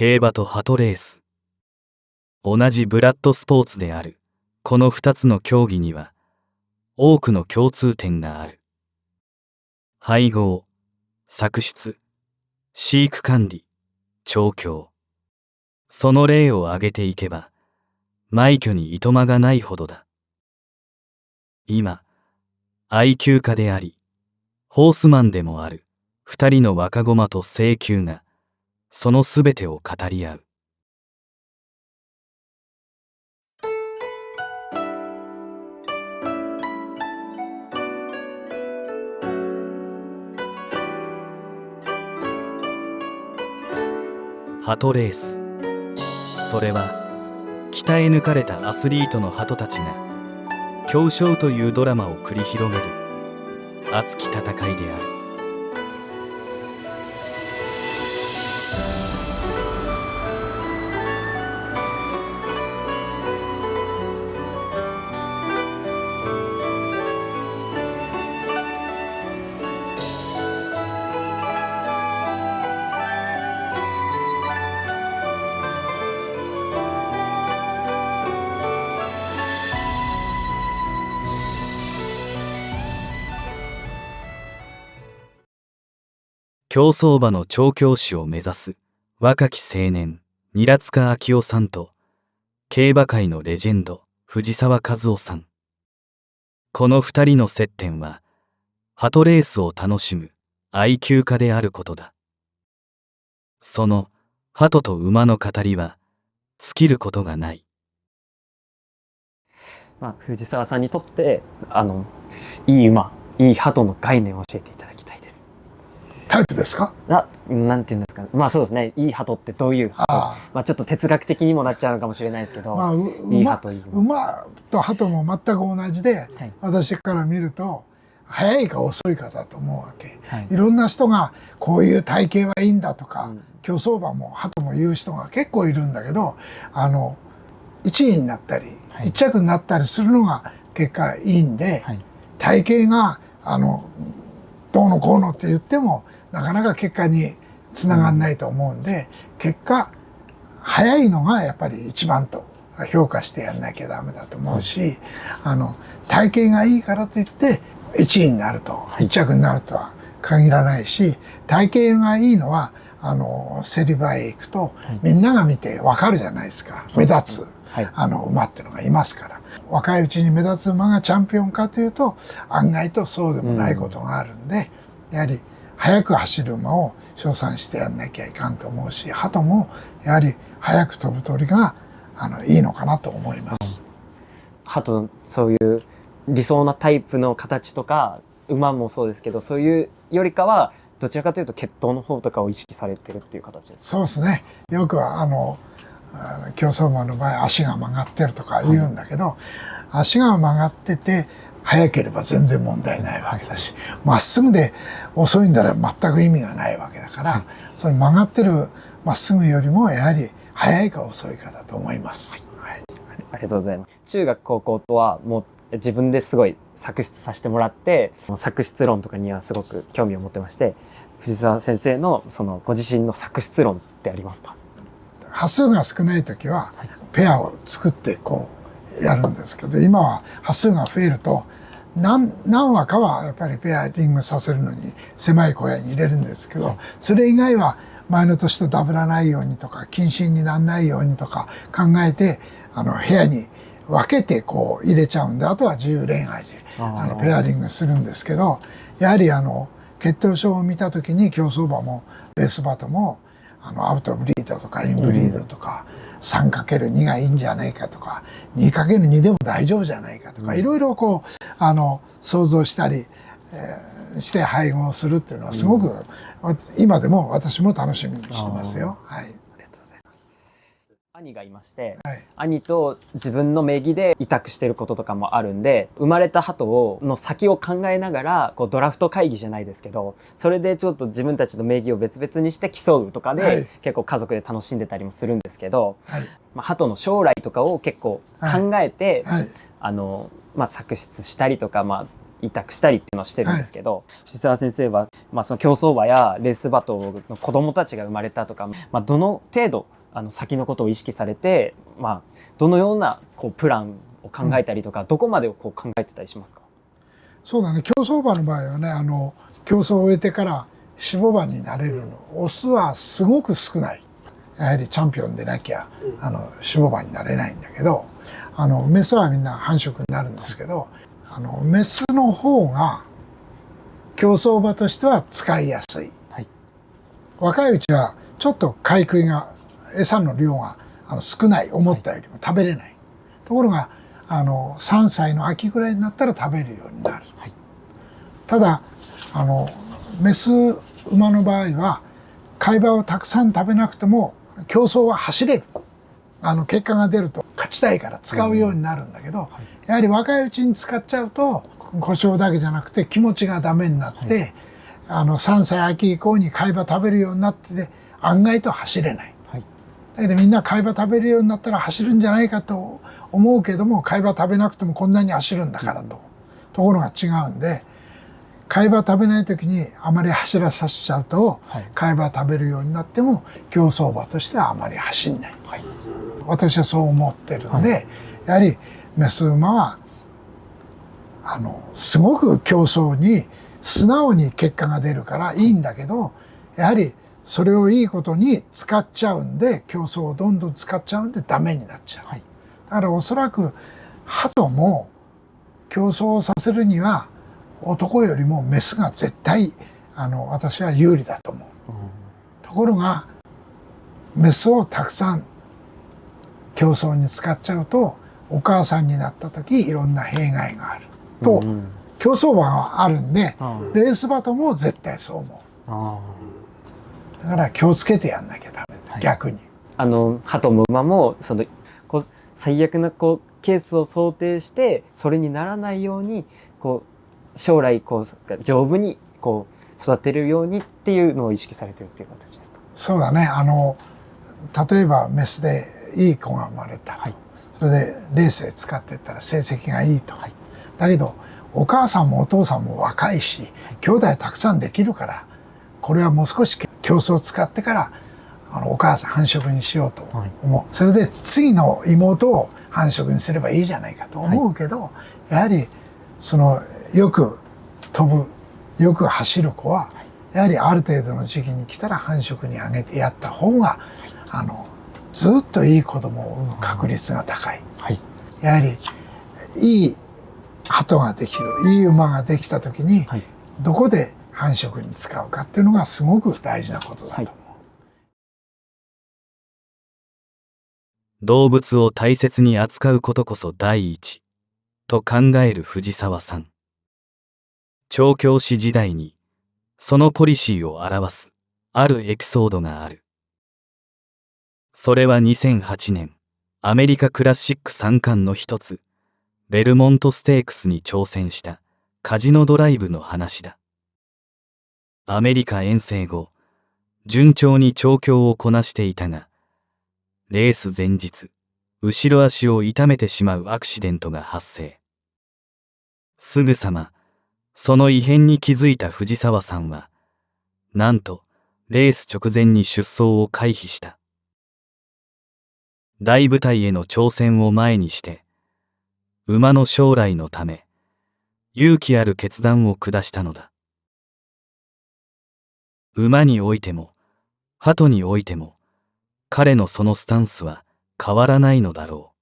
競馬と鳩レース。同じブラッドスポーツであるこの2つの競技には多くの共通点がある。配合、作出、飼育管理、調教。その例を挙げていけば枚挙にいとまがないほどだ。今、愛厩家でありホースマンでもある2人の若駒と聖厩がそのすべてを語り合う。鳩レース。それは鍛え抜かれたアスリートの鳩たちが競争というドラマを繰り広げる熱き戦いである。競走馬の調教師を目指す若き青年韮塚昭夫さんと競馬界のレジェンド藤沢和夫さん。この2人の接点は鳩レースを楽しむ愛厩家であることだ。その鳩と馬の語りは尽きることがない。藤沢さんにとっていい馬、いい鳩の概念を教えていただきたいです。タイプですか？なんていうんですかね。そうですね。いい鳩ってどういう鳩？ちょっと哲学的にもなっちゃうのかもしれないですけど、いい鳩、いい馬と鳩も全く同じで、私から見ると早いか遅いかだと思うわけ。いろんな人がこういう体型はいいんだとか、競走馬も鳩も言う人が結構いるんだけど、1位になったり、1着になったりするのが結果いいんで、体型がどうのこうのって言ってもなかなか結果につながんないと思うんで、結果早いのがやっぱり一番と評価してやんなきゃダメだと思うし、体型がいいからといって1位になると1着になるとは限らないし、体型がいいのは競り場へ行くとみんなが見てわかるじゃないですか。目立つ馬っていうのがいますから。若いうちに目立つ馬がチャンピオンかというと案外とそうでもないことがあるんで、やはり速く走る馬を称賛してやんなきゃいかんと思うし、鳩もやはり速く飛ぶ鳥がいいのかなと思います。鳩、そういう理想なタイプの形とか馬もそうですけど、そういうよりかはどちらかというと血統の方とかを意識されてるっていう形ですか？そうですね。よくは競走馬の場合足が曲がってるとか言うんだけど、足が曲がってて速ければ全然問題ないわけだし、まっすぐで遅いんだら全く意味がないわけだから、その曲がってるまっすぐよりもやはり速いか遅いかだと思います。ありがとうございます。中学高校とはもう自分ですごい作出させてもらって、作出論とかにはすごく興味を持ってまして、藤沢先生のご自身の作出論ってありますか？端数が少ない時はペアを作ってこうやるんですけど、今は端数が増えると何羽かはやっぱりペアリングさせるのに狭い小屋に入れるんですけど、それ以外は前の年とダブらないようにとか謹慎にならないようにとか考えて部屋に分けてこう入れちゃうんで、あとは自由恋愛でペアリングするんですけど、やはり血統書を見た時に競走馬もレース馬ともアウトブリードとかインブリードとか、3×2 がいいんじゃないかとか 2×2 でも大丈夫じゃないかとか、いろいろこう想像したり、して配合するっていうのはすごく、今でも私も楽しみにしてますよ。はい。兄がいまして、兄と自分の名義で委託してることとかもあるんで、生まれた鳩の先を考えながらドラフト会議じゃないですけど、それでちょっと自分たちの名義を別々にして競うとかで、結構家族で楽しんでたりもするんですけど、鳩の将来とかを結構考えて、作出したりとか、委託したりっていうのをしてるんですけど、藤沢先生は、その競走馬やレース馬との子供たちが生まれたとか、どの程度先のことを意識されて、どのようなプランを考えたりとか、どこまでを考えてたりしますか？そうだね、競走馬の場合はね、競争を終えてから種牡馬になれるのオスはすごく少ない。やはりチャンピオンでなきゃ種牡馬になれないんだけど、メスはみんな繁殖になるんですけど、メスの方が競走馬としては使いやすい、はい、若いうちはちょっと買い食いが餌の量が少ない、思ったよりも食べれない、はい、ところが3歳の秋ぐらいになったら食べるようになる、はい、ただメス馬の場合は飼い場をたくさん食べなくても競争は走れる。結果が出ると勝ちたいから使うようになるんだけど、やはり若いうちに使っちゃうと故障だけじゃなくて気持ちがダメになって、3歳秋以降に飼い場食べるようになってて案外と走れない、だけどみんな飼い場食べるようになったら走るんじゃないかと思うけども、飼い場食べなくてもこんなに走るんだからと、ところが違うんで、飼い場食べない時にあまり走らさせちゃうと、飼い場食べるようになっても競走馬としてはあまり走んない、私はそう思ってるので、やはりメス馬はすごく競争に素直に結果が出るからいいんだけど、やはりそれをいいことに使っちゃうんで、競争をどんどん使っちゃうんでダメになっちゃう、だからおそらく鳩も競争をさせるには男よりもメスが絶対私は有利だと思う、ところがメスをたくさん競争に使っちゃうとお母さんになった時いろんな弊害があると、競走馬があるんで、レース馬とも絶対そう思う。だから気をつけてやんなきゃダメです、逆に。鳩も馬も最悪なケースを想定してそれにならないように将来丈夫に育てるようにっていうのを意識されてるっていう形ですか？そうだね。例えばメスでいい子が生まれたと、それでレースへ使っていったら成績がいいと、だけどお母さんもお父さんも若いし、兄弟たくさんできるから、これはもう少し競争を使ってからお母さん繁殖にしようと思う、それで次の妹を繁殖にすればいいじゃないかと思うけど、やはりよく飛ぶ、よく走る子はやはりある程度の時期に来たら繁殖にあげてやった方がずっといい子供を産む確率が高い、やはりいい鳩ができる、いい馬ができた時にどこで繁殖に使うかっていうのがすごく大事なことだと思う、動物を大切に扱うことこそ第一と考える藤沢さん。調教師時代にそのポリシーを表すあるエピソードがある。それは2008年アメリカクラシック3冠の一つベルモントステークスに挑戦したカジノドライブの話だ。アメリカ遠征後順調に調教をこなしていたが、レース前日後ろ足を痛めてしまうアクシデントが発生。すぐさまその異変に気づいた藤沢さんは、なんとレース直前に出走を回避した。大舞台への挑戦を前にして、馬の将来のため、勇気ある決断を下したのだ。馬においても、鳩においても、彼のそのスタンスは変わらないのだろう。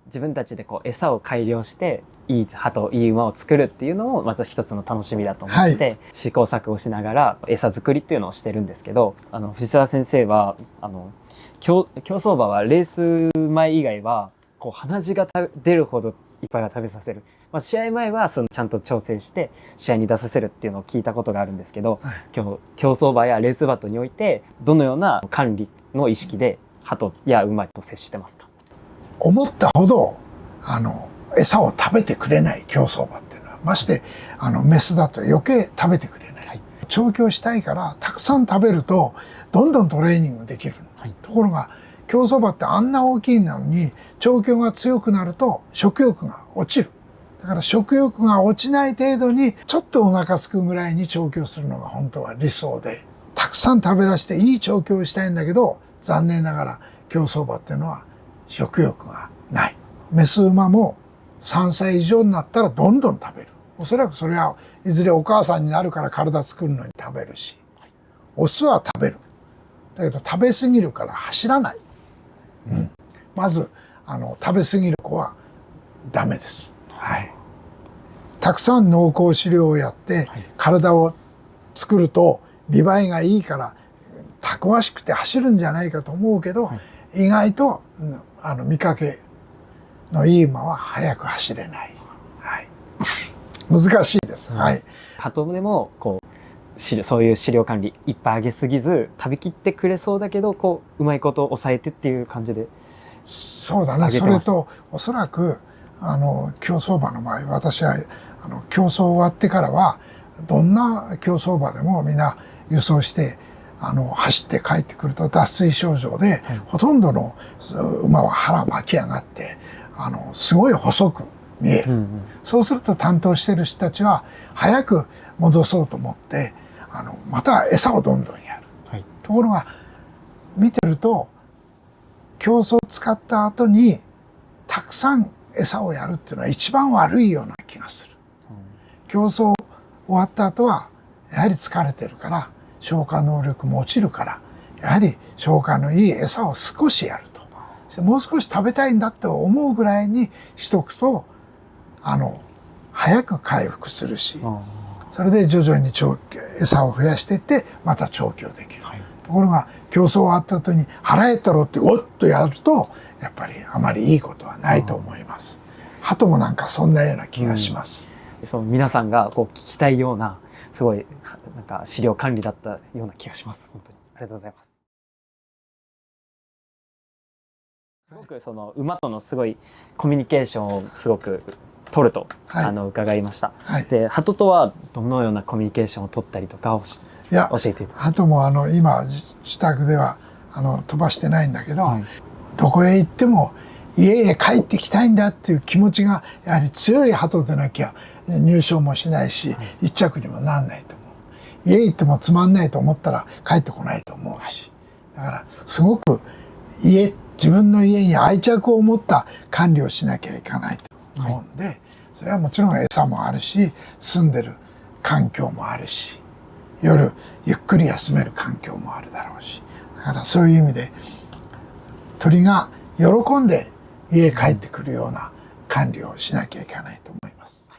自分たちで餌を改良していい鳩、いい馬を作るっていうのもまた一つの楽しみだと思って、試行錯誤しながら餌作りっていうのをしてるんですけど、藤沢先生は競走馬はレース前以外は鼻血が出るほどいっぱいは食べさせる、試合前はちゃんと調整して試合に出させるっていうのを聞いたことがあるんですけど、競走馬やレース馬においてどのような管理の意識で鳩や馬と接してますか？思ったほど餌を食べてくれない競走馬っていうのは、ましてメスだと余計食べてくれない、調教したいからたくさん食べるとどんどんトレーニングできる、ところが競走馬ってあんな大きいのに調教が強くなると食欲が落ちる、だから食欲が落ちない程度にちょっとお腹すくぐらいに調教するのが本当は理想で、たくさん食べらしていい調教をしたいんだけど、残念ながら競走馬っていうのは食欲がない。メス馬も3歳以上になったらどんどん食べる。おそらくそれはいずれお母さんになるから体作るのに食べるし、オスは食べる。だけど食べ過ぎるから走らない。まず食べ過ぎる子はダメです。はい。たくさん濃厚飼料をやって体を作ると見栄えがいいからたくましくて走るんじゃないかと思うけど、意外と見かけのいい馬は速く走れない。はい、難しいです。はい。鳩でもそういう飼料管理いっぱいあげすぎず食べきってくれそうだけどうまいこと抑えてっていう感じで。そうだね。それとおそらく競走馬の場合、私は競走終わってからはどんな競走馬でもみんな輸送して走って帰ってくると脱水症状で、ほとんどの馬は腹巻き上がってすごい細く見える。そうすると担当してる人たちは早く戻そうと思ってまた餌をどんどんやる。ところが見てると競争を使った後にたくさん餌をやるっていうのは一番悪いような気がする。競争終わった後はやはり疲れてるから消化能力も落ちるから、やはり消化のいい餌を少しやると。そしてもう少し食べたいんだって思うぐらいにしとくと早く回復するし、それで徐々に餌を増やしていってまた調教できる。ところが競争終わった後に腹減ったろっておっとやるとやっぱりあまりいいことはないと思います。鳩もなんかそんなような気がします。そう皆さんが聞きたいようなすごいなんか飼料管理だったような気がします。本当にありがとうございます。すごく馬とのすごいコミュニケーションをすごく取ると、伺いました。で鳩とはどのようなコミュニケーションを取ったりとかを教えていただきます。鳩も今自宅では飛ばしてないんだけど、どこへ行っても家へ帰ってきたいんだっていう気持ちがやはり強い鳩でなきゃ入賞もしないし、一着にもなんないと思う。家行ってもつまんないと思ったら帰ってこないと思うし、だからすごく自分の家に愛着を持った管理をしなきゃいけないと思うんで、それはもちろん餌もあるし、住んでる環境もあるし、夜ゆっくり休める環境もあるだろうし、だからそういう意味で鳥が喜んで家へ帰ってくるような管理をしなきゃいけないと思います。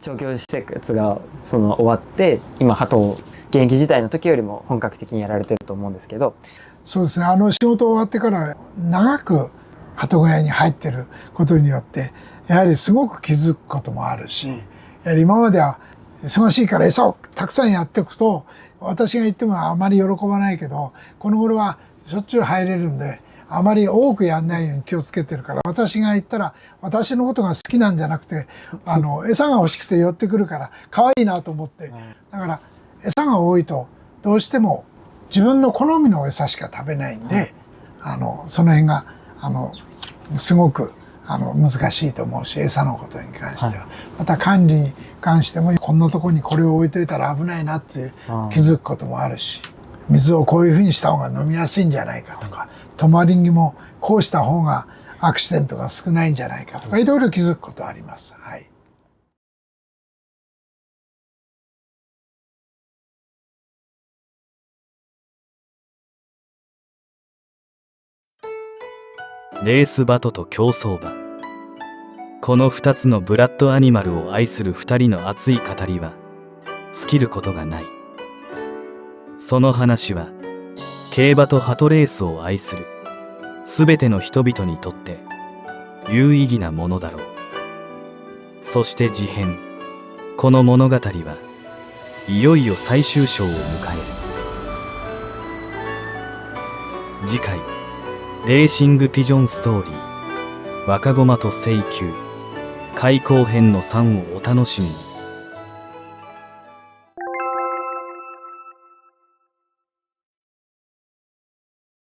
調教師生活が終わって今鳩を現役時代の時よりも本格的にやられてると思うんですけど。そうですね。仕事終わってから長く鳩小屋に入ってることによってやはりすごく気づくこともあるし、やはり今までは忙しいから餌をたくさんやっておくと私が言ってもあまり喜ばないけど、この頃はしょっちゅう入れるんであまり多くやんないように気をつけてるから、私が言ったら私のことが好きなんじゃなくて餌が欲しくて寄ってくるから可愛いなと思って、だから餌が多いとどうしても自分の好みの餌しか食べないんで、その辺がすごく難しいと思うし、餌のことに関しては、また管理に関してもこんなとこにこれを置いといたら危ないなっていう気づくこともあるし、水をこういうふうにした方が飲みやすいんじゃないかとか、止まり木もこうした方がアクシデントが少ないんじゃないかとか、いろいろ気づくことあります。はい。レースバトと競走馬、この2つのブラッドアニマルを愛する2人の熱い語りは尽きることがない。その話は競馬と鳩レースを愛するすべての人々にとって有意義なものだろう。そして次編、この物語はいよいよ最終章を迎える。次回、レーシングピジョンストーリー、若駒と請求開口編の3をお楽しみに。